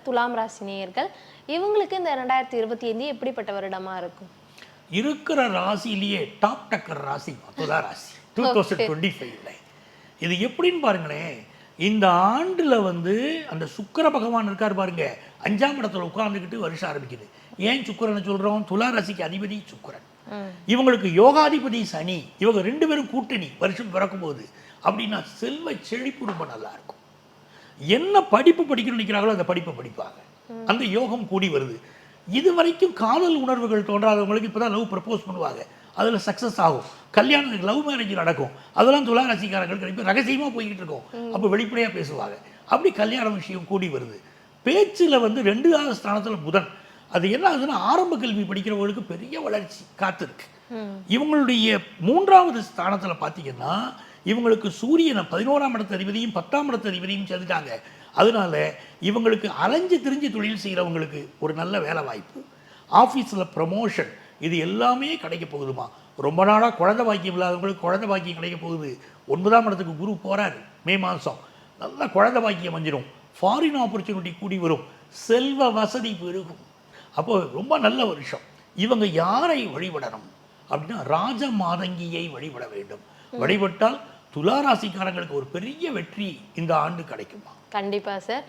துலாம் ராசி நேயர்கள். இவங்களுக்கு இந்த 2025 எப்படிப்பட்ட வருடமா இருக்கும்? இருக்கிற ராசியிலேயே டாப் டக்கர் ராசி துலா ராசி 2025ல. இது எப்படின்னு பாருங்களேன். இந்த ஆண்டுல வந்து அந்த சுக்கிர பகவான் இருக்கார் பாருங்க, 5ஆம் இடத்துல உட்கார்ந்துக்கிட்டு வருஷம் ஆரம்பிக்குது. ஏன் சுக்கிரனை சொல்றோம்? துலா ராசிக்கு அதிபதி சுக்கிரன், இவங்களுக்கு யோகாதிபதி சனி, இவங்க 2 பேரும் கூட்டணி வருஷம் பிறக்கும் போது. அப்படின்னா செல்வ செழிப்பு ரொம்ப நல்லா இருக்கும். என்ன படிப்பு படிக்கணும்னு நினைக்கிறாங்களோ அந்த படிப்பை படிப்பாங்க. அந்த யோகம் கூடி வருது. இது வரைக்கும் காதல் உணர்வுகள் தோன்றாதவங்களுக்கு இப்போதான் லவ் ப்ரப்போஸ் பண்ணுவாங்க, அதில் சக்ஸஸ் ஆகும். கல்யாணத்துக்கு லவ் மேரேஜ் நடக்கும். அதெல்லாம் துலா ராசிக்காரங்களுக்கு இப்போ ரகசியமாக போய்கிட்டு இருக்கோம், அப்போ வெளிப்படையாக பேசுவாங்க. அப்படி கல்யாண விஷயம் கூடி வருது. பேச்சில் வந்து 2வது ஸ்தானத்தில் புதன், அது என்ன ஆகுதுன்னா ஆரம்ப கல்வி படிக்கிறவங்களுக்கு பெரிய வளர்ச்சி காத்திருக்கு. இவங்களுடைய 3வது ஸ்தானத்தில் பார்த்தீங்கன்னா இவங்களுக்கு சூரியனை 11ஆம் இடத்து அதிபதியும் 10ஆம் இடத்து அதிபதியும் சேர்ந்துட்டாங்க. அதனால இவங்களுக்கு அலைஞ்சு திரிஞ்சு தொழில் செய்கிறவங்களுக்கு ஒரு நல்ல வேலை வாய்ப்பு, ஆஃபீஸில் ப்ரமோஷன், இது எல்லாமே கிடைக்க போகுதுமா. ரொம்ப நாளாக குழந்தை பாக்கியம் இல்லாதவங்களுக்கு குழந்தை பாக்கியம் கிடைக்க போகுது. 9ஆம் இடத்துக்கு குரு போகிறாரு மே மாதம், நல்ல குழந்தை பாக்கியம் வந்துடும். ஃபாரின் ஆப்பர்ச்சுனிட்டி கூடி வரும், செல்வ வசதி பெருகும். அப்போது ரொம்ப நல்ல வருஷம். இவங்க யாரை வழிபடணும் அப்படின்னா ராஜ மாதங்கியை வழிபட வேண்டும். வழிபட்டால் துலா ராசிக்காரங்களுக்கு ஒரு பெரிய வெற்றி இந்த ஆண்டு கிடைக்குமா. கண்டிப்பா சார்.